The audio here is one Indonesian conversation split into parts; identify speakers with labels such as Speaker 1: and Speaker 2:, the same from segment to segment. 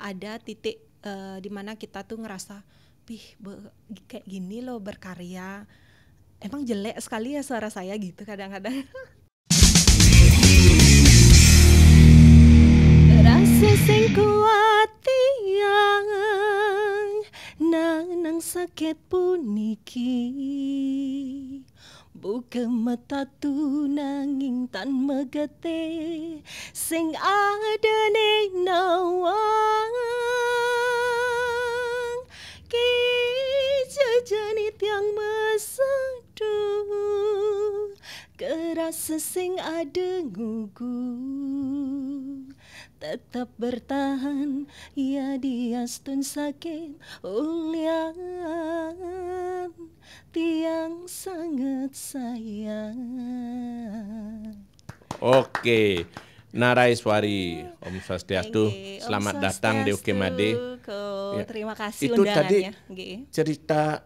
Speaker 1: ada titik di mana kita tuh ngerasa, kayak gini loh berkarya. Emang jelek sekali ya suara saya gitu kadang-kadang. Rasa sing kuat tiang nang sakit puniki, buka mata tu nanging tan megete sing ada ning nawang ki jajani tiang mesadu kerasa sing ada ngugu tetap bertahan ya diastun sakit ulian tiang sangat sayang.
Speaker 2: Oke, Nara Iswari, Om Swastiastu, selamat datang di Ukemade.
Speaker 1: Ya. Terima kasih
Speaker 2: itu
Speaker 1: undangannya.
Speaker 2: Tadi cerita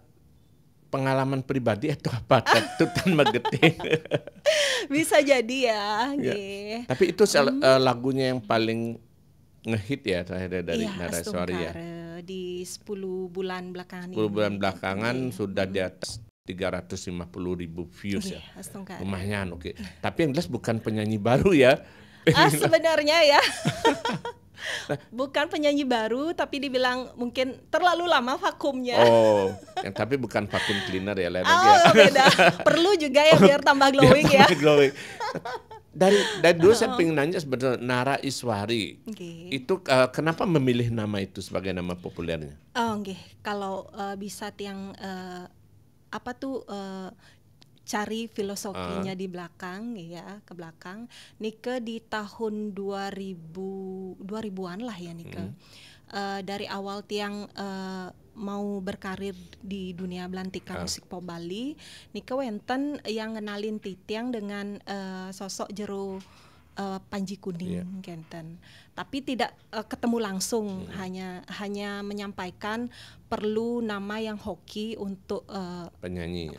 Speaker 2: pengalaman pribadi atau apa? Tutan Megete.
Speaker 1: Bisa jadi ya.
Speaker 2: Tapi itu lagunya yang paling ngehit ya terakhir dari Nara Iswari ya.
Speaker 1: Di 10 bulan belakangan
Speaker 2: 10 bulan belakangan sudah di atas 350.000 views ya. Lumayan oke. Tapi yang jelas bukan penyanyi baru ya.
Speaker 1: Sebenarnya ya. Bukan penyanyi baru, tapi dibilang mungkin terlalu lama vakumnya.
Speaker 2: Oh, tapi bukan vakum cleaner ya, lain lagi ya.
Speaker 1: Beda. Perlu juga ya biar tambah glowing ya.
Speaker 2: Glowing. Dari dulu saya pengen nanya sebenarnya Nara Iswari. Itu kenapa memilih nama itu sebagai nama populernya?
Speaker 1: Kalau bisa tiang cari filosofinya di belakang ya, ke belakang. Nike di tahun 2000-an lah ya Nike. Dari awal tiang mau berkarir di dunia belantika musik pop Bali, Nike wenten yang ngenalin titiang dengan sosok jero Panji Kuning kenten. Tapi tidak ketemu langsung, hanya menyampaikan perlu nama yang hoki untuk
Speaker 2: penyanyi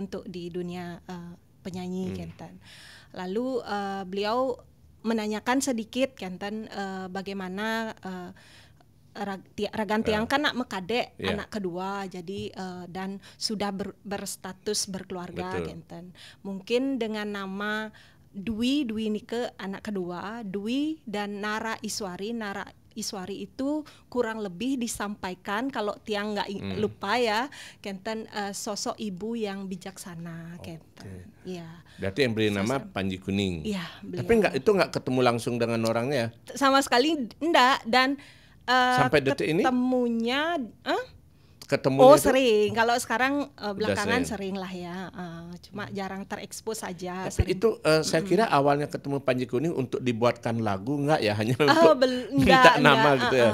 Speaker 1: untuk di dunia penyanyi kenten. Lalu beliau menanyakan sedikit kenten bagaimana Ragan tiang kan anak mekadek anak kedua, jadi dan sudah berstatus berkeluarga kenten. Mungkin dengan nama Dwi Nike anak kedua, Dwi dan Nara Iswari itu kurang lebih disampaikan kalau tiang nggak lupa ya, kenten sosok ibu yang bijaksana kenten. Ya.
Speaker 2: Berarti yang beri nama Panji Kuning.
Speaker 1: Iya.
Speaker 2: Tapi itu nggak ketemu langsung dengan orangnya?
Speaker 1: Sama sekali enggak, dan
Speaker 2: sampai detik ini
Speaker 1: ketemunya
Speaker 2: ketemunya
Speaker 1: sering. Kalau sekarang belakangan sering lah ya. Cuma jarang terekspos saja.
Speaker 2: Tapi itu saya kira awalnya ketemu Panji Kuning untuk dibuatkan lagu, enggak ya? Hanya untuk minta nama gitu ya?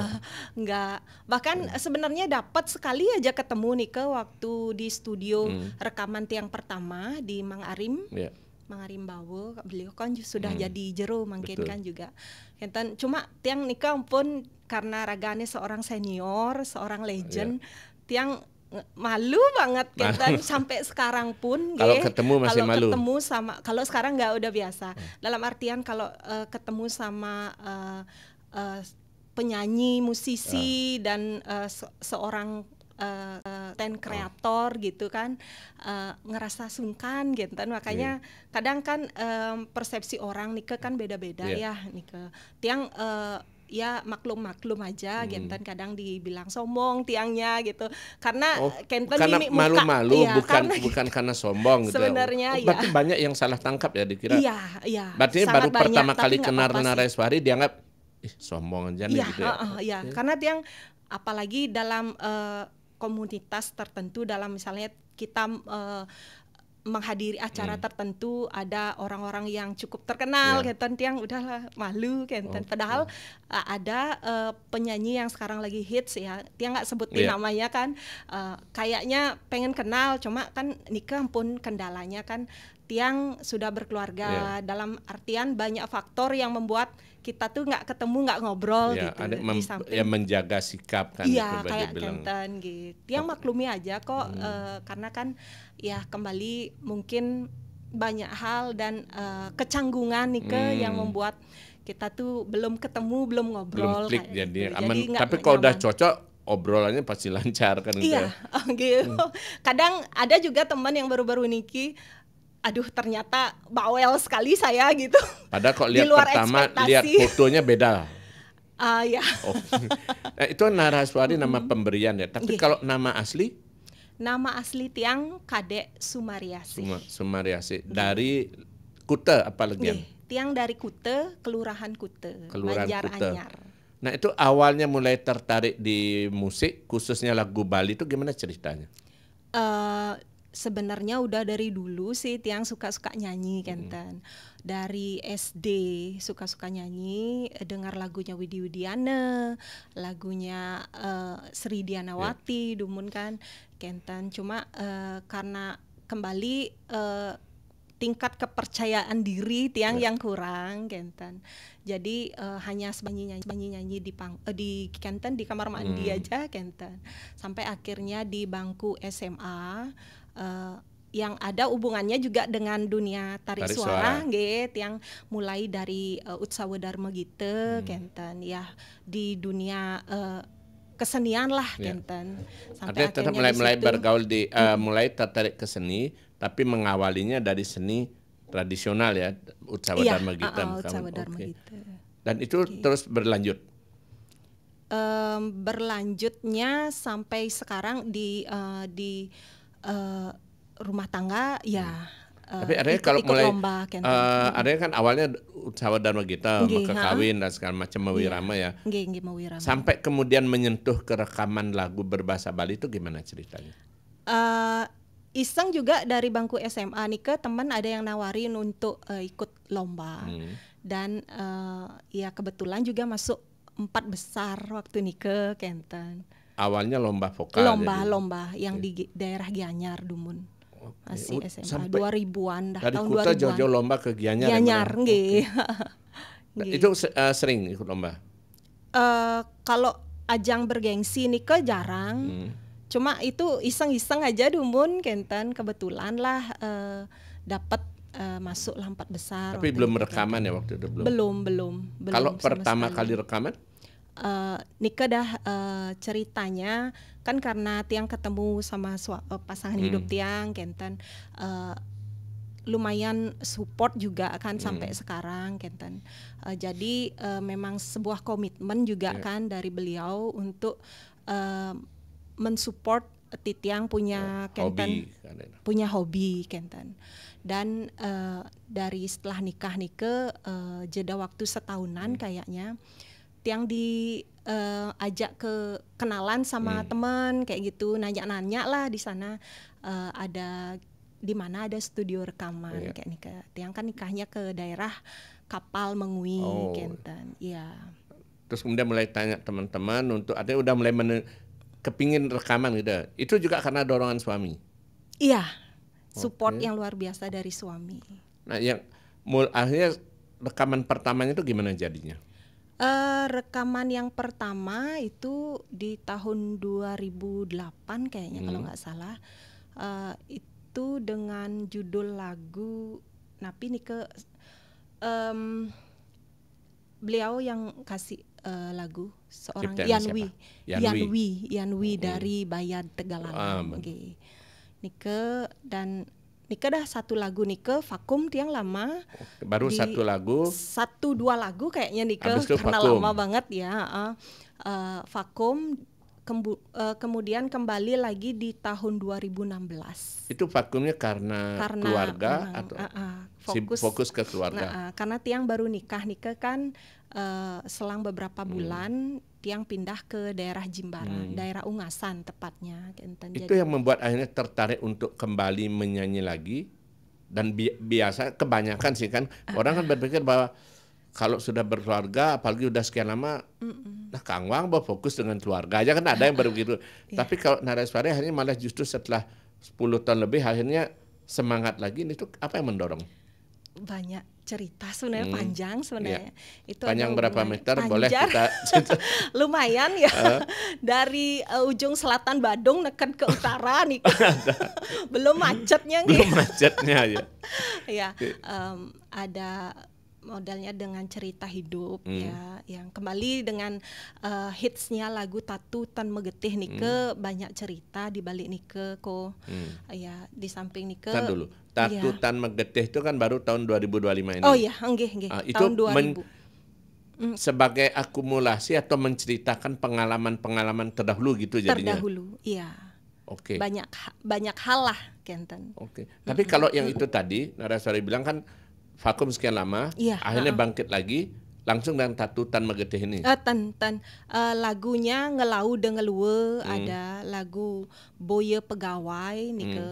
Speaker 1: Enggak. Bahkan sebenarnya dapat sekali aja ketemu nih waktu di studio rekaman tiang pertama di Mang Arim. Mang Arim Bawo, beliau kan sudah jadi jero mungkin kan juga. Cuma tiang nikah pun karena ragane seorang senior, seorang legend, tiang malu banget kan sampai sekarang pun
Speaker 2: kalau ketemu masih malu.
Speaker 1: Ketemu sama kalau sekarang nggak udah biasa. Dalam artian kalau ketemu sama penyanyi, musisi dan seorang kreator gitu kan, ngerasa sungkan gitu kan. Makanya kadang kan persepsi orang Nike kan beda-beda ya Nike. Tiang ya maklum aja kenten kadang dibilang sombong tiangnya gitu karena kenten
Speaker 2: karena
Speaker 1: ini
Speaker 2: malu-malu bukan karena sombong gitu
Speaker 1: sebenarnya
Speaker 2: ya. Berarti banyak yang salah tangkap ya dikira.
Speaker 1: Iya.
Speaker 2: Berarti baru pertama kali kenal Nara Iswari dianggap sombong aja nih gitu ya.
Speaker 1: Karena tiang apalagi dalam komunitas tertentu, dalam misalnya kita menghadiri acara tertentu ada orang-orang yang cukup terkenal kenten tiang udahlah malu kenten. Padahal ada penyanyi yang sekarang lagi hits ya, tiang nggak sebutin namanya kan, kayaknya pengen kenal, cuma kan nikah pun kendalanya kan tiang sudah berkeluarga, dalam artian banyak faktor yang membuat kita tuh nggak ketemu, nggak ngobrol gitu.
Speaker 2: Ada menjaga sikap kan.
Speaker 1: Iya kayak kenten gitu. Tiang maklumi aja kok, karena kan ya kembali mungkin banyak hal dan kecanggungan nih yang membuat kita tuh belum ketemu, belum ngobrol.
Speaker 2: Belum klik jadi
Speaker 1: gitu.
Speaker 2: aman.
Speaker 1: Jadi
Speaker 2: Tapi kalau udah cocok, obrolannya pasti lancar kan.
Speaker 1: Iya, gitu. Kadang ada juga teman yang baru-baru niki, aduh ternyata bawel sekali saya gitu.
Speaker 2: Padahal kalau lihat pertama, lihat fotonya beda.
Speaker 1: Ya.
Speaker 2: Oh. Nah, itu Naraswari nama pemberian ya. Tapi kalau nama asli?
Speaker 1: Nama asli Tiang Kadek Sumariasi.
Speaker 2: Sumariasi. Dari Kute apalagi?
Speaker 1: Tiang dari Kute, Kelurahan Kute, Banjaranyar.
Speaker 2: Nah itu awalnya mulai tertarik di musik, khususnya lagu Bali itu gimana ceritanya?
Speaker 1: Sebenarnya udah dari dulu sih Tiang suka-suka nyanyi kan. Dari SD suka-suka nyanyi, dengar lagunya Widi Widiana, lagunya Sri Dianawati, Dumun kan, Kentan. Cuma karena kembali tingkat kepercayaan diri Tiang yang kurang Kentan. Jadi hanya nyanyi di Kentan di kamar mandi aja Kentan. Sampai akhirnya di bangku SMA yang ada hubungannya juga dengan dunia tari suara gitu, yang mulai dari Utsawa Dharma gitu Kentan ya, di dunia kesenian lah Kentan.
Speaker 2: Sampai artinya mulai bergaul di mulai tertarik ke seni, tapi mengawalinya dari seni tradisional ya, Utsawa Dharma Gita.
Speaker 1: Utsawa Dharma Gita.
Speaker 2: Dan itu terus berlanjut.
Speaker 1: Berlanjutnya sampai sekarang di rumah tangga ya.
Speaker 2: Tapi adanya kalau mulai lomba, adanya kan awalnya Utsawa Dharma Gita, maka kawin dan segala macam mawirama ya.
Speaker 1: Mawirama.
Speaker 2: Sampai kemudian menyentuh ke rekaman lagu berbahasa Bali itu gimana ceritanya?
Speaker 1: Iseng juga dari bangku SMA nih ke teman ada yang nawarin untuk ikut lomba. Dan ya kebetulan juga masuk 4 besar waktu nih ke Kentan.
Speaker 2: Awalnya lomba vokal.
Speaker 1: Lomba yang di daerah Gianyar Dumun. Masih SMA 2000-an dah, tahun 2000-an.
Speaker 2: Dari Kuta jauh-jauh lomba ke Gianyar.
Speaker 1: Gianyar, nggih.
Speaker 2: Itu sering ikut lomba?
Speaker 1: Kalau ajang bergengsi nih ke jarang. Cuma itu iseng-iseng aja Dumun Kentan, kebetulan lah dapat masuk 4 besar.
Speaker 2: Tapi belum rekaman ya waktu itu?
Speaker 1: Belum.
Speaker 2: Kalau pertama kali rekaman?
Speaker 1: Nika dah ceritanya kan karena Tiang ketemu sama pasangan hidup Tiang Kentan, lumayan support juga kan sampai sekarang Kentan. Jadi memang sebuah komitmen juga kan dari beliau untuk mensupport Titiang punya Kentan, punya hobi Kentan. Dan dari setelah nikah jeda waktu setahunan kayaknya Tiang diajak ke kenalan sama teman kayak gitu, nanya-nanya lah di sana ada di mana ada studio rekaman kayak nikah. Tiang kan nikahnya ke daerah Kapal Mengui Kentan. Iya.
Speaker 2: Terus kemudian mulai tanya teman-teman untuk artinya udah mulai kepingin rekaman gitu. Itu juga karena dorongan suami.
Speaker 1: Iya. Support yang luar biasa dari suami.
Speaker 2: Nah, yang akhirnya rekaman pertamanya itu gimana jadinya?
Speaker 1: Rekaman yang pertama itu di tahun 2008 kayaknya kalau nggak salah. Itu dengan judul lagu Napi nih ke beliau yang kasih lagu seorang Yanwi dari Bayad Tegalalang. Nike dan Nika dah satu lagu Nika vakum Tiang lama.
Speaker 2: Baru satu lagu.
Speaker 1: 1-2 lagu kayaknya Nika karena
Speaker 2: vakum.
Speaker 1: lama banget ya. Vakum kemudian kembali lagi di tahun 2016.
Speaker 2: Itu vakumnya karena keluarga atau fokus ke keluarga?
Speaker 1: Karena Tiang baru nikah kan selang beberapa bulan Tiang pindah ke daerah Jimbaran, daerah Ungasan tepatnya.
Speaker 2: Itu yang membuat akhirnya tertarik untuk kembali menyanyi lagi. Dan biasa kebanyakan sih kan orang kan berpikir bahwa kalau sudah berkeluarga apalagi udah sekian lama, nah Kang Wang fokus dengan keluarga aja kan ada yang baru gitu. Tapi kalau Naraswari akhirnya malah justru setelah 10 tahun lebih akhirnya semangat lagi. Itu apa yang mendorong?
Speaker 1: Banyak cerita sebenarnya, panjang sebenarnya. Itu
Speaker 2: panjang berapa meter panjang. Boleh kita
Speaker 1: lumayan ya. Dari ujung selatan Badung neken ke utara nih. Belum macetnya
Speaker 2: Belum macetnya ya.
Speaker 1: Ya, ada modelnya dengan cerita hidup ya, yang kembali dengan hitsnya lagu Tatu Tan Megetih nike banyak cerita di balik nike ko ya, di samping nike.
Speaker 2: Kan dulu Tatu
Speaker 1: ya.
Speaker 2: Tan Megetih itu kan baru tahun 2025 ini.
Speaker 1: Oh ya, nggih
Speaker 2: itu
Speaker 1: tahun 2000.
Speaker 2: Sebagai akumulasi atau menceritakan pengalaman-pengalaman terdahulu gitu jadinya.
Speaker 1: Terdahulu, iya.
Speaker 2: Oke.
Speaker 1: Banyak hal lah, Kenten.
Speaker 2: Oke. Tapi kalau yang itu tadi, narasori bilang kan vakum sekian lama, akhirnya bangkit lagi, langsung dengan Tatu Tan Megetih ini.
Speaker 1: Lagunya Ngelau de Ngelue, ada lagu Boye Pegawai,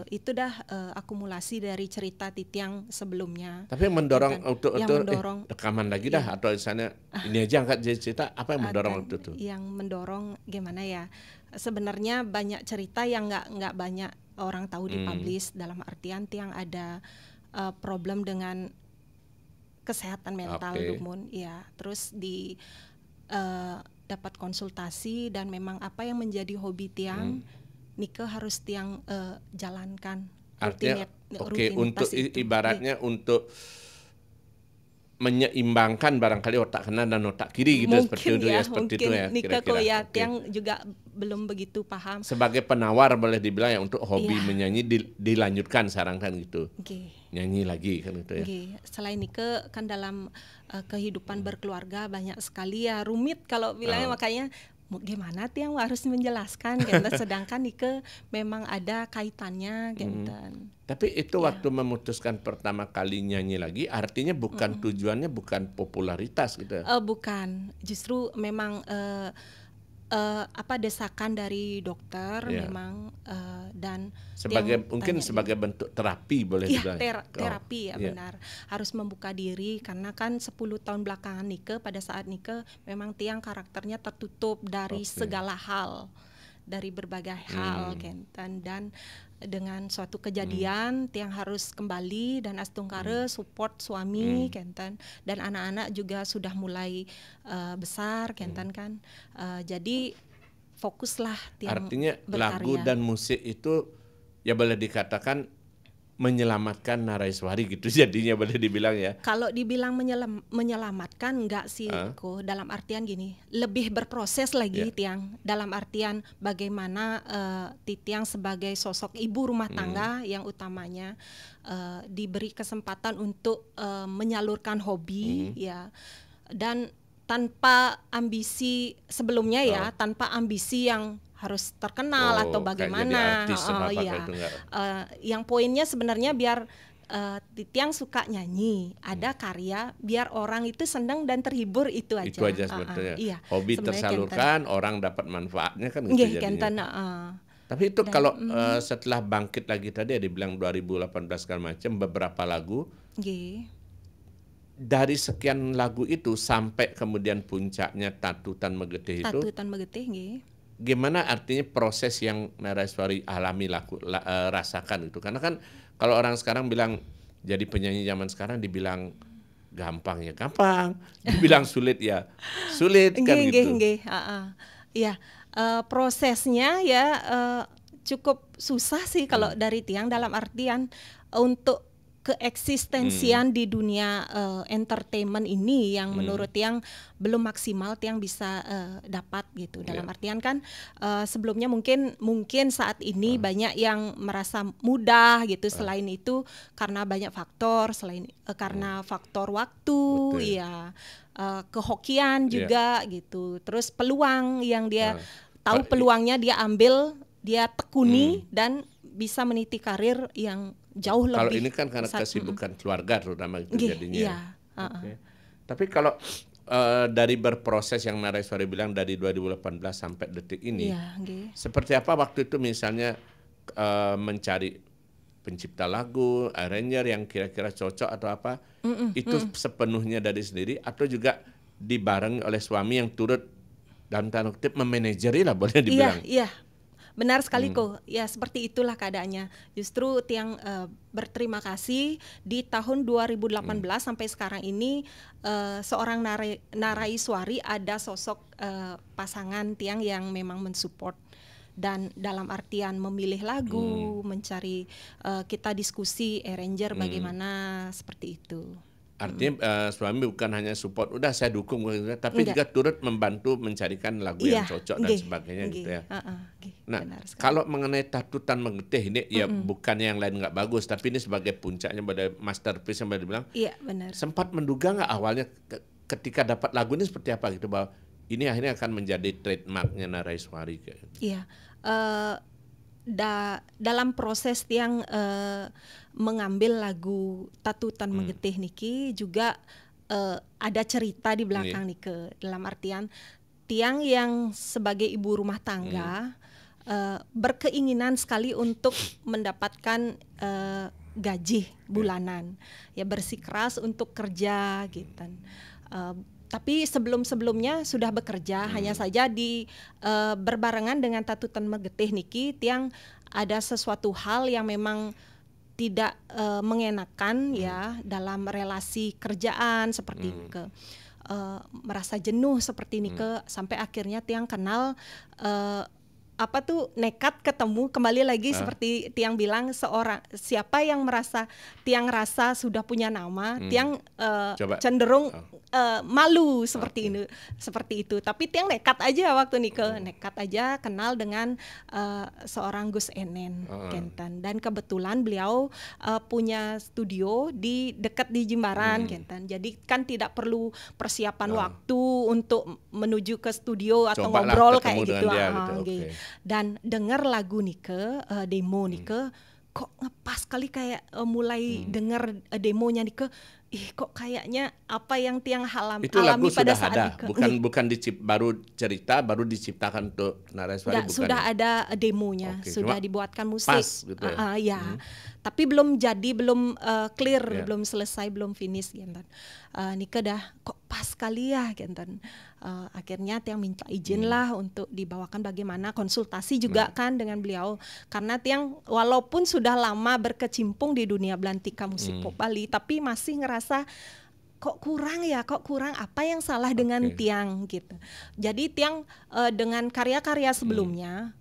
Speaker 1: itu dah akumulasi dari cerita Titiang sebelumnya.
Speaker 2: Tapi yang mendorong untuk rekaman lagi dah,
Speaker 1: Iya.
Speaker 2: atau misalnya ini aja angkat jadi cerita, apa yang mendorong waktu itu?
Speaker 1: Yang mendorong gimana ya? Sebenarnya banyak cerita yang nggak banyak orang tahu dipublish, dalam artian Tiang ada problem dengan kesehatan mental Dumun, ya. Terus dapat konsultasi, dan memang apa yang menjadi hobi Tiang, Nike harus Tiang jalankan.
Speaker 2: Artinya untuk ibaratnya untuk menyeimbangkan barangkali otak kanan dan otak kiri gitu, seperti itu ya, seperti itu ya kira-kira.
Speaker 1: Tiang juga belum begitu paham.
Speaker 2: Sebagai penawar boleh dibilang ya, untuk hobi menyanyi dilanjutkan sekarang kan gitu. Nyanyi lagi kan gitu ya.
Speaker 1: Selain Nike kan dalam kehidupan berkeluarga banyak sekali ya rumit kalau bilangnya, makanya gimana Tiang harus menjelaskan gitu. Sedangkan Nike memang ada kaitannya gitu.
Speaker 2: Tapi itu waktu memutuskan pertama kali nyanyi lagi, artinya bukan tujuannya bukan popularitas gitu.
Speaker 1: Bukan, justru memang desakan dari dokter memang, dan
Speaker 2: mungkin sebagai bentuk terapi boleh dibilang.
Speaker 1: Terapi ya, benar. Harus membuka diri karena kan 10 tahun belakangan Nike, pada saat Nike memang Tiang karakternya tertutup dari segala hal, dari berbagai hal Kenten, dan dengan suatu kejadian Tiang harus kembali, dan astungkare support suami Kenten, dan anak-anak juga sudah mulai besar Kenten kan, jadi fokuslah Tiang
Speaker 2: artinya
Speaker 1: berkarya.
Speaker 2: Lagu dan musik itu ya boleh dikatakan menyelamatkan Naraiswari gitu jadinya, boleh dibilang ya. Kalau
Speaker 1: dibilang menyelamatkan enggak sih kok, dalam artian gini, lebih berproses lagi Tiang, dalam artian bagaimana Titiang sebagai sosok ibu rumah tangga yang utamanya diberi kesempatan untuk menyalurkan hobi ya, dan tanpa ambisi sebelumnya ya, tanpa ambisi yang harus terkenal atau bagaimana. Yang poinnya sebenarnya biar Titiang suka nyanyi, ada karya, biar orang itu senang dan terhibur, itu aja.
Speaker 2: Itu aja sebetulnya. Hobi tersalurkan, orang dapat manfaatnya kan gitu jadinya. Tapi itu kalau setelah bangkit lagi tadi ya dibilang 2018 segala macam, beberapa lagu. Dari sekian lagu itu sampai kemudian puncaknya Tatu Tan Megetih itu.
Speaker 1: Tatu Tan Megetih
Speaker 2: gimana artinya proses yang Naraiswari alami rasakan itu? Karena kan kalau orang sekarang bilang jadi penyanyi zaman sekarang dibilang gampang ya gampang, dibilang sulit ya sulit kan gitu.
Speaker 1: Iya, prosesnya ya cukup susah sih kalau dari Tiang, dalam artian untuk keeksistensian di dunia entertainment ini yang menurut Tiang belum maksimal Tiang bisa dapat gitu. Dalam artian kan sebelumnya mungkin saat ini banyak yang merasa mudah gitu. Selain itu karena banyak faktor, karena faktor waktu, ya kehokian juga gitu. Terus peluang yang dia tahu peluangnya dia ambil, dia tekuni dan bisa meniti karir yang jauh lebih.
Speaker 2: Kalau ini kan karena kesibukan keluarga terutama itu jadinya. Tapi kalau dari berproses yang Naraiswari bilang dari 2018 sampai detik ini, seperti apa waktu itu misalnya mencari pencipta lagu, arranger yang kira-kira cocok atau apa, itu sepenuhnya dari sendiri atau juga dibarengi oleh suami yang turut dalam tanda kutip memanajeri lah boleh dibilang.
Speaker 1: Iya. Benar sekali kok, ya seperti itulah keadaannya. Justru Tiang berterima kasih di tahun 2018 sampai sekarang ini seorang Naraiswari ada sosok pasangan Tiang yang memang mensupport, dan dalam artian memilih lagu, mencari kita diskusi arranger bagaimana seperti itu.
Speaker 2: Artinya suami bukan hanya support, udah saya dukung, tapi juga turut membantu mencarikan lagu yang cocok dan sebagainya gitu ya. Nah, kalau mengenai Tatutan Menggetih ini ya bukan yang lain nggak bagus, tapi ini sebagai puncaknya pada masterpiece yang dibilang.
Speaker 1: Iya, benar.
Speaker 2: Sempat menduga nggak awalnya ketika dapat lagu ini seperti apa gitu, bahwa ini akhirnya akan menjadi trademarknya Naraiswari kayak gitu.
Speaker 1: Iya. Dalam proses yang mengambil lagu Tatutan Menggetih niki juga ada cerita di belakang nike, dalam artian tiang yang sebagai ibu rumah tangga berkeinginan sekali untuk mendapatkan gaji bulanan, ya bersikeras untuk kerja gitu. Tapi sebelum-sebelumnya sudah bekerja, hanya saja di berbarengan dengan Tatutan Menggetih niki tiang ada sesuatu hal yang memang tidak mengenakan ya dalam relasi kerjaan seperti ke merasa jenuh seperti ini sampai akhirnya tiang kenal nekat ketemu kembali lagi seperti tiang bilang, siapa yang merasa tiang rasa sudah punya nama, tiang cenderung malu seperti ini, seperti itu. Tapi tiang nekat aja waktu nekat aja kenal dengan seorang Gus Enen Kenten, dan kebetulan beliau punya studio di dekat di Jimbaran Kenten. Jadi kan tidak perlu persiapan waktu untuk menuju ke studio atau ngobrol kayak gitu. Dan dengar lagu nike, demo nike, kok ngepas kali kayak mulai dengar demonya nike, kok kayaknya apa yang tiang alami pada saat nike.
Speaker 2: Bukan baru cerita baru diciptakan untuk Naraiswari, bukan.
Speaker 1: Sudah ada demonya, sudah dibuatkan musik.
Speaker 2: Pas gitu ya.
Speaker 1: Tapi belum jadi, belum clear, belum selesai, belum finish gitu. Nike dah kok pas kali ya gitu. Akhirnya tiang minta izin lah untuk dibawakan, bagaimana konsultasi juga kan dengan beliau, karena tiang walaupun sudah lama berkecimpung di dunia belantika musik pop Bali, tapi masih ngerasa kok kurang apa yang salah dengan tiang gitu. Jadi tiang dengan karya-karya sebelumnya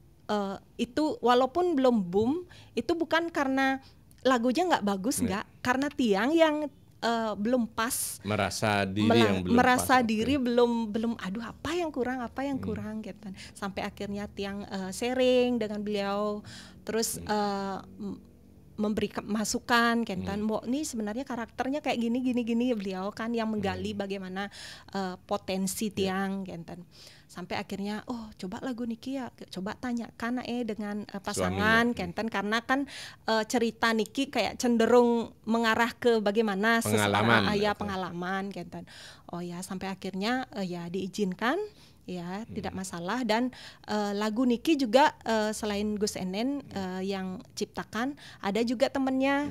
Speaker 1: itu walaupun belum boom, itu bukan karena lagunya nggak bagus, nggak, karena tiang yang belum pas, merasa diri belum aduh apa yang kurang gitu. Sampai akhirnya tiang sharing dengan beliau, terus memberi masukan Kentan, Mbok nih sebenarnya karakternya kayak gini, beliau kan yang menggali bagaimana potensi tiang Kentan. Sampai akhirnya coba lagu niki ya, coba tanyakan dengan pasangan Kentan, karena kan cerita niki kayak cenderung mengarah ke bagaimana pengalaman Kentan. Sampai akhirnya ya diizinkan, ya tidak masalah. Dan lagu niki juga selain Gus Enen yang ciptakan, ada juga temennya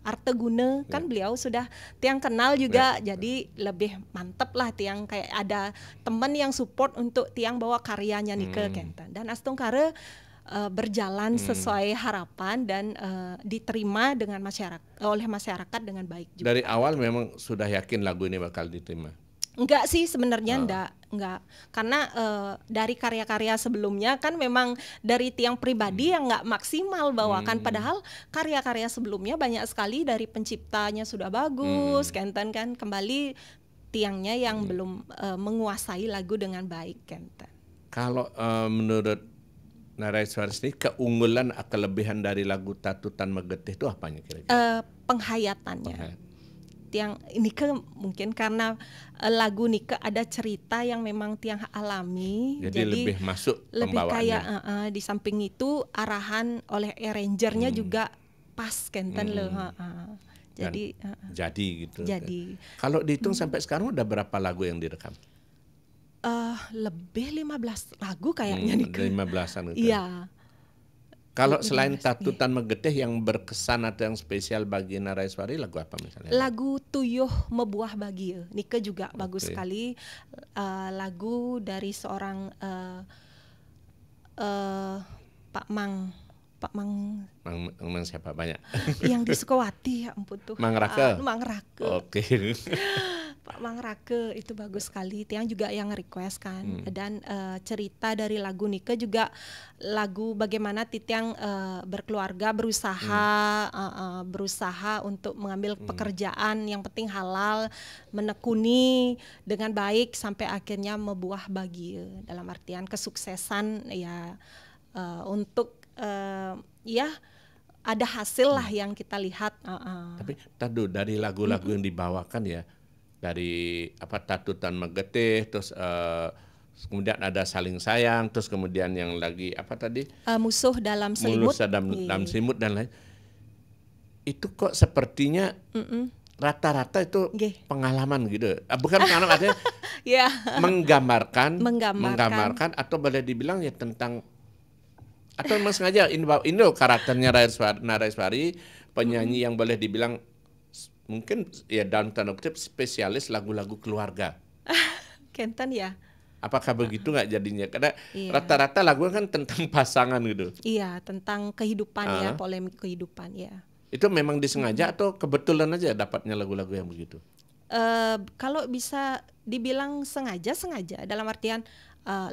Speaker 1: Arte Gune, kan beliau sudah tiang kenal juga, jadi lebih mantep lah tiang kayak ada temen yang support untuk tiang bawa karyanya nike Kentan. Dan Astungkare berjalan sesuai harapan dan diterima dengan oleh masyarakat dengan baik juga.
Speaker 2: Dari awal memang sudah yakin lagu ini bakal diterima?
Speaker 1: Enggak sih sebenarnya, enggak. Karena dari karya-karya sebelumnya kan memang dari tiang pribadi yang enggak maksimal bawakan, padahal karya-karya sebelumnya banyak sekali dari penciptanya sudah bagus, Kenten kan, kembali tiangnya yang belum menguasai lagu dengan baik, Kenten.
Speaker 2: Kalau menurut Naraiswari ini keunggulan, kelebihan dari lagu Tatutan Menggetih itu apanya kira-kira?
Speaker 1: Penghayatannya. Tiang ini mungkin karena lagu nike ada cerita yang memang tiang alami,
Speaker 2: jadi lebih masuk
Speaker 1: lebih kayak di samping itu arahan oleh arrangernya juga pas Kenten loh. Jadi
Speaker 2: gitu.
Speaker 1: Jadi
Speaker 2: kalau dihitung sampai sekarang udah berapa lagu yang direkam?
Speaker 1: Lebih 15 lagu kayaknya nih.
Speaker 2: 15-an gitu.
Speaker 1: Iya.
Speaker 2: Kalau selain Tatutan Menggetih yang berkesan atau yang spesial bagi Naraiswari, lagu apa misalnya?
Speaker 1: Lagu Tuyuh Mebuah Bagi nike juga bagus sekali. Lagu dari seorang Pak Mang
Speaker 2: siapa banyak?
Speaker 1: Yang di Sukawati, ya ampun tuh.
Speaker 2: Mang Rake.
Speaker 1: Mang Rake.
Speaker 2: Oke.
Speaker 1: Pak Mang Rake itu bagus sekali. Tiang juga yang request kan. Dan cerita dari lagu Nike juga lagu bagaimana Titiang berkeluarga, berusaha untuk mengambil pekerjaan yang penting halal, menekuni dengan baik sampai akhirnya membuah bahagia, dalam artian kesuksesan ya, untuk ya ada hasil lah yang kita lihat.
Speaker 2: Tapi tadu dari lagu-lagu yang dibawakan ya, dari apa Tatutan Megetih, terus kemudian ada Saling Sayang, terus kemudian yang lagi apa tadi
Speaker 1: Musuh Dalam Selimut,
Speaker 2: dalam Selimut dan lain, itu kok sepertinya rata-rata itu pengalaman gitu, bukan pengalaman artinya menggambarkan atau boleh dibilang ya tentang, atau memang sengaja ini loh karakternya Naraiswari, penyanyi yang boleh dibilang mungkin ya dalam tanda kutip spesialis lagu-lagu keluarga.
Speaker 1: Kenten ya.
Speaker 2: Apakah begitu nggak jadinya? Karena rata-rata lagu kan tentang pasangan gitu.
Speaker 1: Iya, tentang kehidupan ya, polemik kehidupan ya.
Speaker 2: Itu memang disengaja atau kebetulan aja dapatnya lagu-lagu yang begitu?
Speaker 1: Kalau bisa dibilang sengaja dalam artian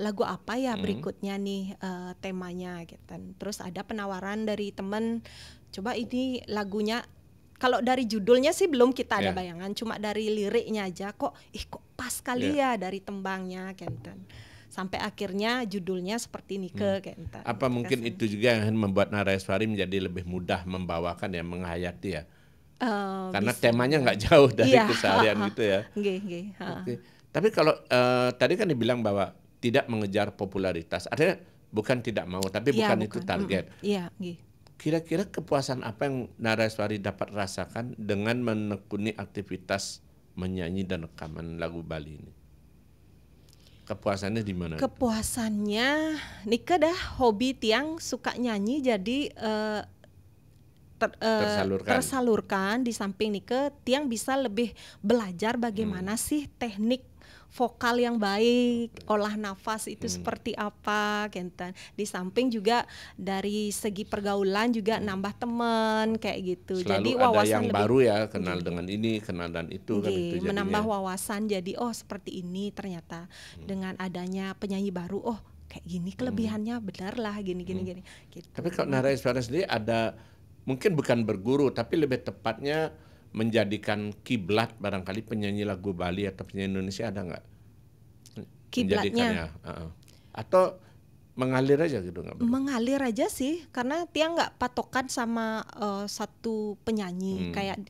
Speaker 1: lagu apa ya berikutnya nih temanya gitu. Terus ada penawaran dari teman, coba ini lagunya, kalau dari judulnya sih belum kita ada bayangan, cuma dari liriknya aja kok pas kali ya dari tembangnya gitu. Sampai akhirnya judulnya seperti Nike gitu.
Speaker 2: Apa mungkin itu juga yang membuat Naraiswari menjadi lebih mudah membawakan ya, menghayati ya? Karena temanya nggak jauh dari keseharian gitu ya. Okay. Tapi kalau tadi kan dibilang bahwa tidak mengejar popularitas, artinya bukan tidak mau, tapi bukan itu target. Kira-kira kepuasan apa yang Naraiswari dapat rasakan dengan menekuni aktivitas menyanyi dan rekaman lagu Bali ini? Kepuasannya di mana?
Speaker 1: Kepuasannya, Nike dah hobi tiang suka nyanyi, jadi tersalurkan. Di samping Nike, tiang bisa lebih belajar bagaimana sih teknik vokal yang baik, olah nafas itu seperti apa, Kentan. Di samping juga dari segi pergaulan juga nambah teman kayak gitu.
Speaker 2: Selalu
Speaker 1: jadi
Speaker 2: ada
Speaker 1: wawasan
Speaker 2: yang
Speaker 1: lebih
Speaker 2: baru ya, kenal dengan ini, kenal dan itu kan itu jadinya.
Speaker 1: Menambah wawasan, jadi seperti ini ternyata dengan adanya penyanyi baru, kayak gini kelebihannya, benar lah gini gitu.
Speaker 2: Tapi kalau Naraiswari sendiri ada, mungkin bukan berguru tapi lebih tepatnya menjadikan kiblat barangkali penyanyi lagu Bali atau penyanyi Indonesia, ada nggak?
Speaker 1: Kiblatnya?
Speaker 2: Atau mengalir aja gitu nggak?
Speaker 1: Mengalir aja sih, karena tiang nggak patokan sama satu penyanyi. Kayak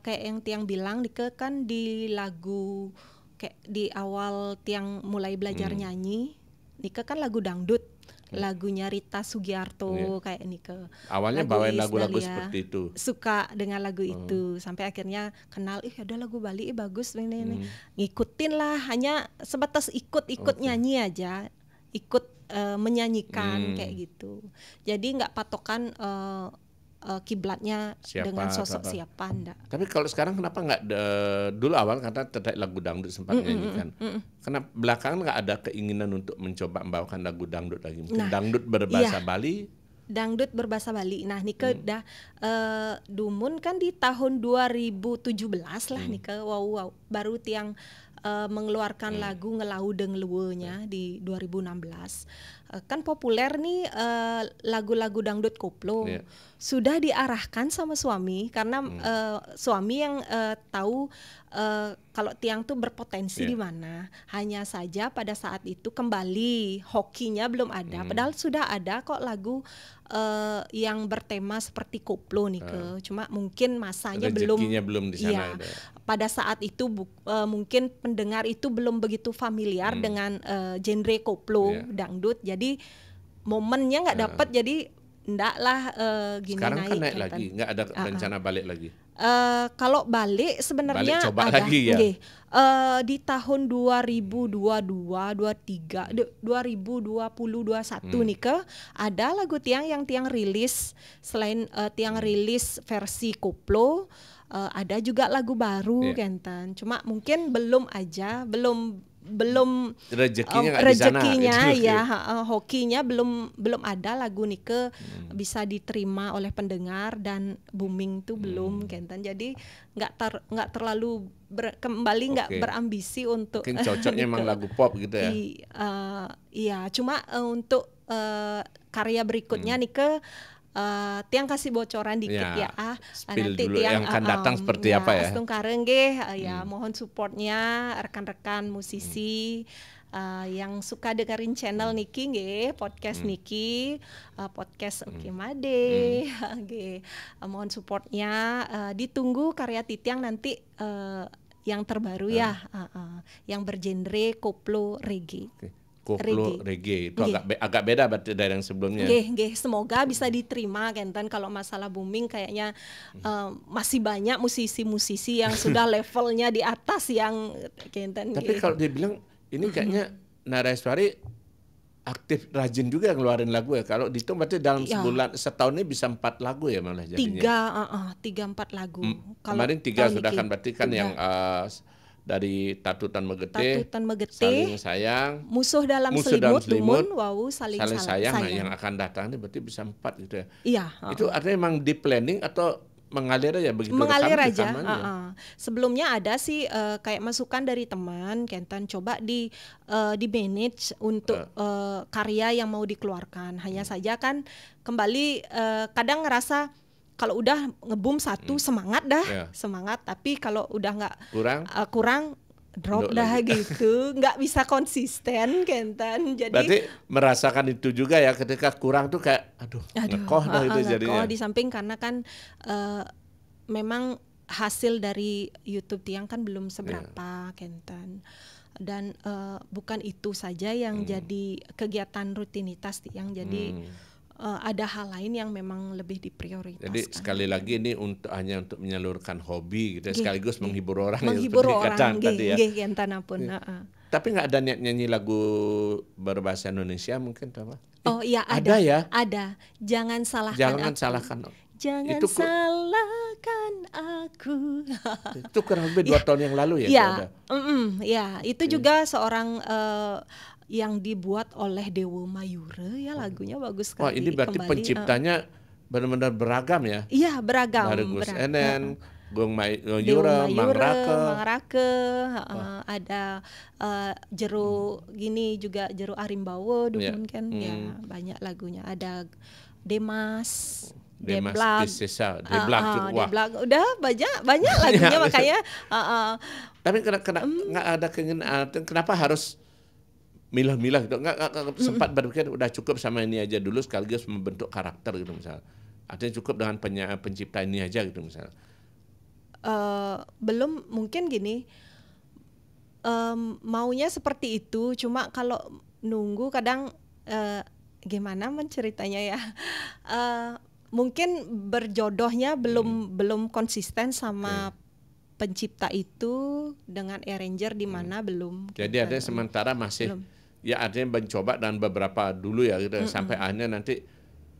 Speaker 1: yang tiang bilang, kan di lagu kayak di awal tiang mulai belajar nyanyi, Nike kan lagu dangdut. Lagunya Rita Sugiarto kayak Nike.
Speaker 2: Awalnya bawain lagu-lagu seperti itu.
Speaker 1: Suka dengan lagu itu sampai akhirnya kenal, ada lagu Bali bagus ini. Ngikutin lah, hanya sebatas ikut nyanyi aja, ikut menyanyikan kayak gitu. Jadi nggak patokan kiblatnya dengan sosok siapa, enggak.
Speaker 2: Tapi kalau sekarang kenapa nggak dulu awal kata terkait lagu dangdut sempat nyanyikan, karena belakangan nggak ada keinginan untuk mencoba membawakan lagu dangdut lagi, mungkin dangdut berbahasa Bali.
Speaker 1: Dangdut berbahasa Bali. Nah, Nike udah Dumun kan di tahun 2017 lah Nike baru tiang mengeluarkan lagu Ngelaudeng Luwenya di 2016. Kan populer nih lagu-lagu dangdut koplo. Sudah diarahkan sama suami karena suami yang tahu kalau tiang tuh berpotensi di mana. Hanya saja pada saat itu kembali hokinya belum ada. Padahal sudah ada kok lagu yang bertema seperti koplo nih cuma mungkin masanya
Speaker 2: belum di sana.
Speaker 1: Pada saat itu mungkin pendengar itu belum begitu familiar dengan genre koplo dangdut. Jadi momennya nggak dapat, jadi ndak lah gini.
Speaker 2: Sekarang kan naik lagi, nggak ada rencana balik lagi.
Speaker 1: Kalau balik sebenarnya
Speaker 2: coba
Speaker 1: ada
Speaker 2: lagi ya.
Speaker 1: Di tahun 2022, 23, 2020, 21 nih ada lagu tiang yang tiang rilis. Selain tiang rilis versi koplo, ada juga lagu baru Kentan. Cuma mungkin belum belum
Speaker 2: rezekinya nggak di sana,
Speaker 1: rezekinya
Speaker 2: gitu.
Speaker 1: ya hokinya belum ada lagu Nike bisa diterima oleh pendengar dan booming tuh belum Kentan. Jadi nggak terlalu kembali nggak
Speaker 2: Oke.
Speaker 1: berambisi untuk
Speaker 2: Mungkin cocoknya emang lagu pop gitu ya.
Speaker 1: Iya, cuma untuk karya berikutnya Nike Tiang kasih bocoran dikit
Speaker 2: Ya,
Speaker 1: ya.
Speaker 2: spill
Speaker 1: Nanti
Speaker 2: dulu
Speaker 1: Tiang
Speaker 2: yang akan datang seperti apa ya.
Speaker 1: Astung kareng ge ya mohon supportnya rekan-rekan musisi yang suka dengerin channel Niki nge, podcast Niki, podcast Oke Made nge. Mohon supportnya, ditunggu karya Titiang nanti yang terbaru ya, yang bergenre koplo reggae.
Speaker 2: Koplo reggae itu agak beda berarti dari yang sebelumnya.
Speaker 1: Semoga bisa diterima Kentan. Kalau masalah booming kayaknya masih banyak musisi-musisi yang sudah levelnya di atas yang Kentan.
Speaker 2: Tapi kalau dibilang ini kayaknya Naraiswari aktif rajin juga ngeluarin lagu ya. Kalau dihitung berarti dalam setahun ini bisa 4 lagu ya malah jadinya.
Speaker 1: 3-4 lagu.
Speaker 2: Kemarin 3 sudah kan berarti kan yang dari Tatutan Megete, Saling Sayang,
Speaker 1: Musuh dalam Selimut, Saling Sayang.
Speaker 2: Nah, yang akan datang ini berarti bisa 4 gitu ya.
Speaker 1: Iya.
Speaker 2: Itu artinya memang di planning atau mengalir aja begitu?
Speaker 1: Mengalir aja. Sebelumnya ada sih kayak masukan dari teman, Kentan coba di manage untuk karya yang mau dikeluarkan. Hanya saja kan kembali kadang ngerasa kalau udah ngeboom satu semangat dah, semangat. Tapi kalau udah nggak kurang drop dah gitu, nggak bisa konsisten Kentan. Jadi
Speaker 2: berarti merasakan itu juga ya ketika kurang tuh kayak aduh ngekoh dah itu jadinya.
Speaker 1: Di samping karena kan memang hasil dari YouTube Tiang kan belum seberapa Kentan. Dan bukan itu saja yang jadi kegiatan rutinitas Tiang. Jadi ada hal lain yang memang lebih diprioritaskan.
Speaker 2: Jadi sekali lagi ini hanya untuk menyalurkan hobi gitu, sekaligus menghibur orang.
Speaker 1: Menghibur orang, Kentan pun.
Speaker 2: Tapi nggak ada niat nyanyi lagu berbahasa Indonesia mungkin apa?
Speaker 1: Oh iya
Speaker 2: ada ya.
Speaker 1: Ada. Jangan salahkan
Speaker 2: salahkan.
Speaker 1: Jangan salahkan aku.
Speaker 2: Itu kurang lebih 2 tahun yang lalu ya.
Speaker 1: Ya, itu juga seorang yang dibuat oleh Dewo Mayura ya, lagunya bagus sekali.
Speaker 2: Wah, ini berarti penciptanya benar-benar beragam ya?
Speaker 1: Iya, beragam.
Speaker 2: Dari Gus Enen, Gong Mayura, Mang
Speaker 1: Rake, ada Jero gini juga Jero Arimbawo dulu kan ya, banyak lagunya. Ada Demas
Speaker 2: Piscesa, Deblak,
Speaker 1: udah banyak lagunya makanya.
Speaker 2: Tapi nggak ada keinginan, kenapa harus milah-milah gitu, nggak sempat berpikir udah cukup sama ini aja dulu sekaligus membentuk karakter gitu misalnya, artinya cukup dengan pencipta ini aja gitu misalnya.
Speaker 1: Belum, mungkin gini, maunya seperti itu, cuma kalau nunggu kadang gimana menceritanya ya, mungkin berjodohnya belum konsisten sama pencipta itu dengan arranger di mana belum.
Speaker 2: Jadi ada sementara masih belum. Ya artinya mencoba dan beberapa dulu ya gitu, sampai akhirnya nanti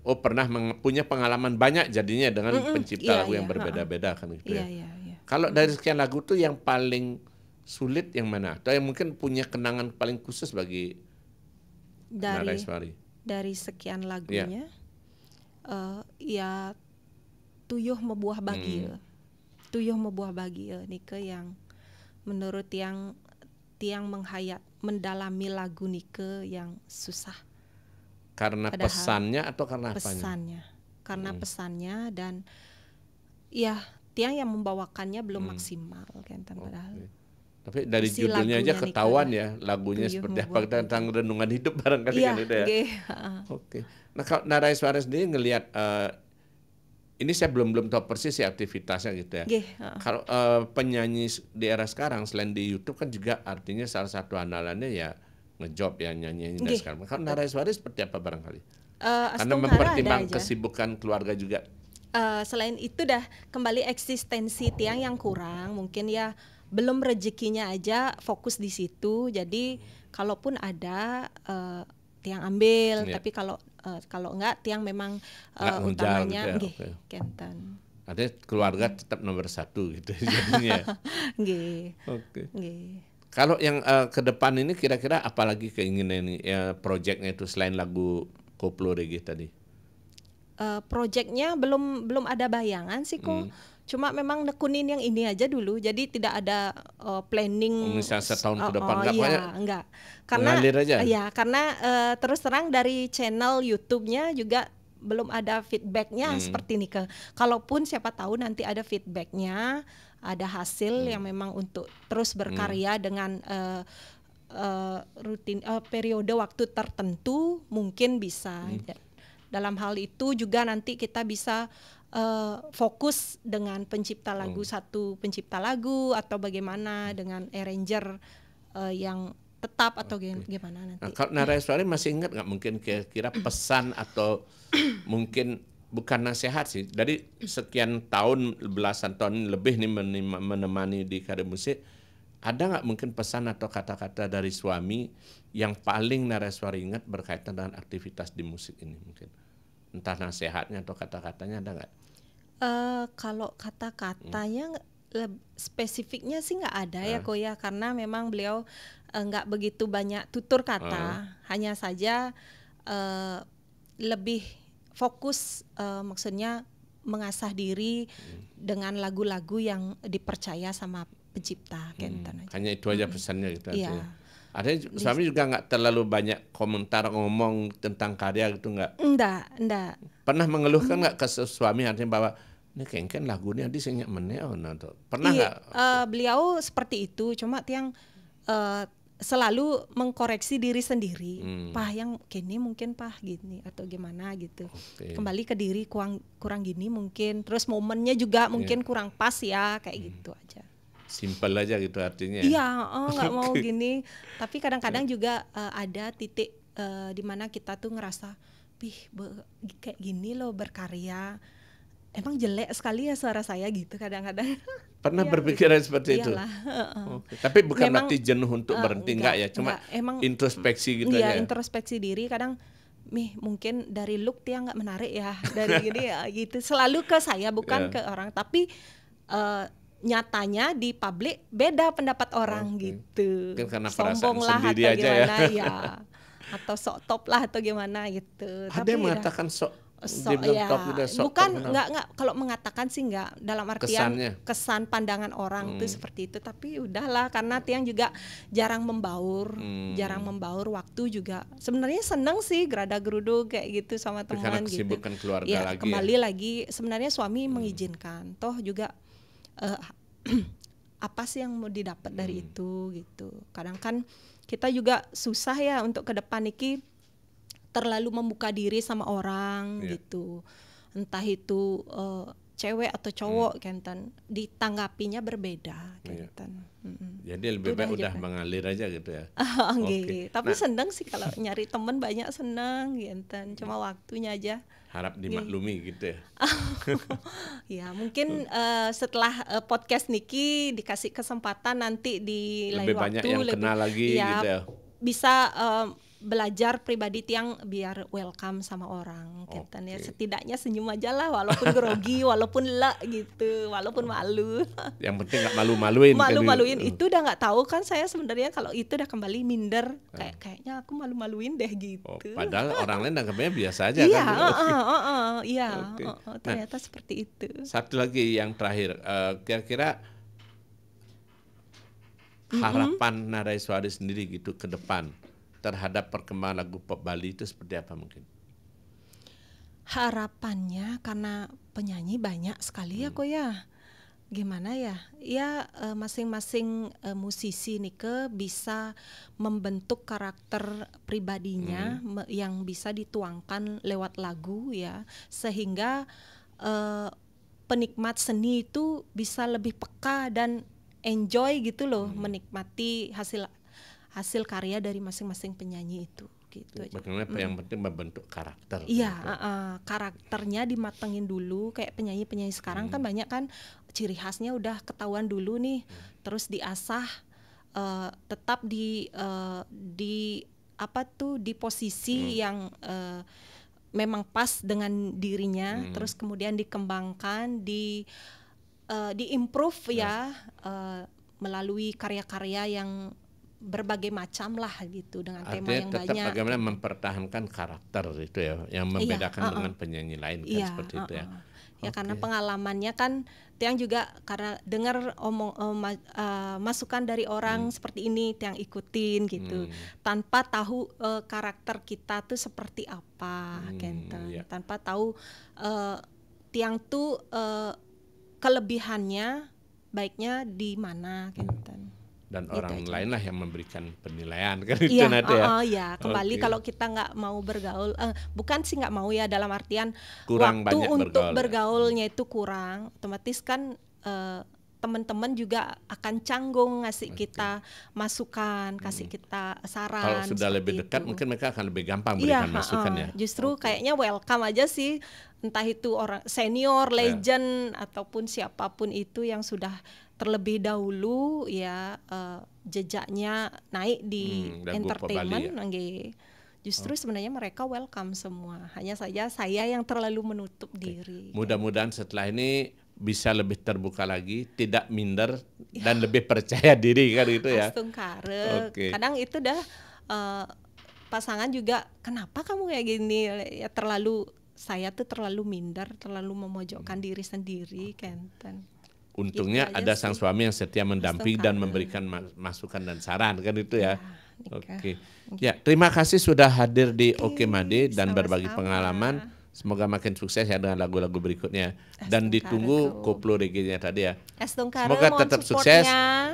Speaker 2: pernah punya pengalaman banyak jadinya dengan pencipta lagu yang berbeda-beda kan gitu ya. Kalau dari sekian lagu tuh yang paling sulit yang mana? Atau yang mungkin punya kenangan paling khusus bagi Naraiswari? Dari
Speaker 1: sekian lagunya ya Tuyuh Mebuah Bagia. Tuyuh Mebuah Bagia Nike yang menurut tiang mendalami lagu Nike yang susah.
Speaker 2: Karena padahal pesannya atau karena apanya?
Speaker 1: Pesannya. Karena pesannya dan ya tiang yang membawakannya belum maksimal Kentan padahal.
Speaker 2: Tapi dari judulnya aja ketahuan ya lagunya seperti apa, tentang renungan hidup barangkali kan itu ya. Oke. Nah kalau Naraiswari sendiri ngelihat ini saya belum tahu persis sih aktivitasnya gitu ya. Kalau penyanyi di era sekarang selain di YouTube kan juga artinya salah satu andalannya ya ngejob ya nyanyi sekarang. Kalau Naraiswari seperti apa barangkali? Karena mempertimbangkan kesibukan keluarga juga.
Speaker 1: Selain itu dah kembali eksistensi tiang yang kurang, mungkin ya belum rezekinya aja fokus di situ. Jadi kalaupun ada tiang ambil, tapi kalau enggak tiang memang utamanya
Speaker 2: gitu ya.
Speaker 1: Kentan.
Speaker 2: Artinya keluarga tetap nomor 1 gitu jadinya.
Speaker 1: Oke.
Speaker 2: Kalau yang ke depan ini kira-kira apalagi keinginan ini proyeknya itu selain lagu Koplo Reggae tadi?
Speaker 1: Proyeknya belum ada bayangan sih kok. Cuma memang nekunin yang ini aja dulu. Jadi tidak ada planning.
Speaker 2: Misalnya setahun ke depan
Speaker 1: enggak. Karena
Speaker 2: mengalir aja.
Speaker 1: Ya, karena terus terang dari channel YouTube-nya juga belum ada feedbacknya seperti ini ke. Kalaupun siapa tahu nanti ada feedbacknya, ada hasil yang memang untuk terus berkarya dengan rutin periode waktu tertentu mungkin bisa. Dalam hal itu juga nanti kita bisa fokus dengan pencipta lagu, satu pencipta lagu atau bagaimana dengan arranger yang tetap atau gimana nanti.
Speaker 2: Nah, kalau Naraiswari masih ingat nggak mungkin kira-kira pesan atau mungkin bukan nasihat sih, dari sekian tahun, belasan tahun lebih nih menemani di karir musik, ada nggak mungkin pesan atau kata-kata dari suami yang paling Naraiswari ingat berkaitan dengan aktivitas di musik ini mungkin? Entah nasihatnya atau kata-katanya ada nggak?
Speaker 1: Kalau kata-katanya spesifiknya sih nggak ada ya kok ya, karena memang beliau nggak begitu banyak tutur kata, hanya saja lebih fokus maksudnya mengasah diri dengan lagu-lagu yang dipercaya sama pencipta.
Speaker 2: Hanya itu aja pesannya gitu aja.
Speaker 1: Iya.
Speaker 2: Ada suami juga nggak terlalu banyak komentar ngomong tentang karya gitu nggak?
Speaker 1: Enggak.
Speaker 2: Pernah mengeluhkan nggak ke suami artinya bahwa ini kengken lagunya di senyak meneo atau pernah nggak?
Speaker 1: Beliau seperti itu, cuma tiang selalu mengkoreksi diri sendiri. Pah yang gini mungkin pah gini atau gimana gitu. Kembali ke diri kurang gini mungkin. Terus momennya juga mungkin kurang pas ya, kayak gitu aja.
Speaker 2: Simpel aja gitu artinya.
Speaker 1: Iya, nggak mau gini. Tapi kadang-kadang juga ada titik di mana kita tuh ngerasa, kayak gini loh berkarya. Emang jelek sekali ya suara saya gitu kadang-kadang.
Speaker 2: Pernah berpikiran seperti itu? Tapi bukan memang, berarti jenuh untuk berhenti, enggak ya? Cuma emang, introspeksi gitu
Speaker 1: ya.
Speaker 2: Iya,
Speaker 1: introspeksi diri. Kadang, mungkin dari look dia nggak menarik ya. Dari gini ya gitu. Selalu ke saya, bukan ke orang. Tapi nyatanya di publik beda pendapat orang gitu.
Speaker 2: Mungkin karena
Speaker 1: sombong lah atau
Speaker 2: aja
Speaker 1: gimana ya. Atau sok top lah atau gimana gitu.
Speaker 2: Ada yang mengatakan sok ya, top juga, sok
Speaker 1: bukan nggak kalau mengatakan sih nggak, dalam artian kesan pandangan orang tuh seperti itu. Tapi udahlah, karena Tiang juga jarang membaur waktu juga. Sebenarnya seneng sih gerada gerudu kayak gitu sama teman gitu.
Speaker 2: Keluarga
Speaker 1: ya,
Speaker 2: lagi
Speaker 1: kembali lagi sebenarnya suami mengizinkan, toh juga apa sih yang mau didapat dari itu gitu. Kadang kan kita juga susah ya untuk ke depan iki terlalu membuka diri sama orang gitu. Entah itu cewek atau cowok kenten, ditanggapinya berbeda kenten.
Speaker 2: Jadi lebih baik udah mengalir aja gitu ya.
Speaker 1: Tapi seneng sih kalau nyari temen, banyak seneng kenten. Cuma waktunya aja.
Speaker 2: Harap dimaklumi gitu ya.
Speaker 1: Ya mungkin setelah podcast Niki dikasih kesempatan nanti di lain waktu
Speaker 2: lebih banyak yang kenal lagi gitu ya.
Speaker 1: Bisa belajar pribadi Tiang biar welcome sama orang kenten ya. Setidaknya senyum aja lah, walaupun grogi, walaupun gitu, walaupun malu.
Speaker 2: Yang penting nggak malu-maluin.
Speaker 1: Itu udah nggak tahu kan saya sebenarnya, kalau itu udah kembali minder, kayaknya aku malu-maluin deh gitu.
Speaker 2: Padahal orang lain anggapnya biasa aja
Speaker 1: iya,
Speaker 2: kan.
Speaker 1: Ternyata seperti itu.
Speaker 2: Satu lagi yang terakhir, kira-kira harapan Naraiswari sendiri gitu ke depan terhadap perkembangan lagu pop Bali itu seperti apa mungkin?
Speaker 1: Harapannya, karena penyanyi banyak sekali ya kok ya. Gimana ya? Ya masing-masing musisi nih bisa membentuk karakter pribadinya yang bisa dituangkan lewat lagu ya, sehingga penikmat seni itu bisa lebih peka dan enjoy gitu loh, menikmati hasil karya dari masing-masing penyanyi itu gitu aja.
Speaker 2: Bagaimana yang penting membentuk karakter.
Speaker 1: Iya, karakternya dimatengin dulu. Kayak penyanyi-penyanyi sekarang kan banyak kan ciri khasnya udah ketahuan dulu nih, terus diasah, tetap di posisi yang memang pas dengan dirinya, terus kemudian dikembangkan, di improve ya, melalui karya-karya yang berbagai macam lah gitu dengan tema
Speaker 2: Artinya
Speaker 1: yang
Speaker 2: tetap
Speaker 1: banyak.
Speaker 2: bagaimana mempertahankan karakter itu ya, yang membedakan dengan penyanyi lain kan seperti itu ya.
Speaker 1: Ya karena pengalamannya kan Tiang juga karena dengar masukan dari orang seperti ini Tiang ikutin gitu tanpa tahu karakter kita tuh seperti apa gitu. Tanpa tahu Tiang tuh kelebihannya baiknya di mana gitu.
Speaker 2: Dan
Speaker 1: gitu
Speaker 2: orang
Speaker 1: aja.
Speaker 2: lain lah yang memberikan penilaian kan itu nanti ya.
Speaker 1: Ya kembali kalau kita nggak mau bergaul, bukan sih nggak mau ya dalam artian
Speaker 2: Kurang
Speaker 1: waktu
Speaker 2: banyak
Speaker 1: untuk
Speaker 2: bergaul,
Speaker 1: bergaulnya itu kurang, otomatis kan teman-teman juga akan canggung ngasih kita masukan, kasih kita saran.
Speaker 2: Kalau sudah lebih dekat mungkin mereka akan lebih gampang berikan masukan ya.
Speaker 1: Justru kayaknya welcome aja sih, entah itu orang senior, legend ataupun siapapun itu yang sudah terlebih dahulu ya jejaknya naik di entertainment, justru sebenarnya mereka welcome semua. Hanya saja saya yang terlalu menutup diri.
Speaker 2: Mudah-mudahan setelah ini bisa lebih terbuka lagi, tidak minder dan lebih percaya diri kan gitu ya.
Speaker 1: Kadang itu dah pasangan juga, kenapa kamu kayak gini? Ya saya tuh terlalu minder, terlalu memojokkan diri sendiri kan.
Speaker 2: Untungnya gitu ada sang suami yang setia mendampingi dan memberikan masukan dan saran kan itu ya. Ya, terima kasih sudah hadir di Oke Made dan berbagi pengalaman. Semoga makin sukses ya dengan lagu-lagu berikutnya. Dan ditunggu koplo reggae-nya tadi ya. Semoga tetap sukses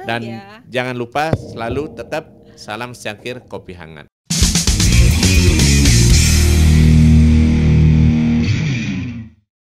Speaker 2: dan jangan lupa selalu tetap salam secangkir kopi hangat.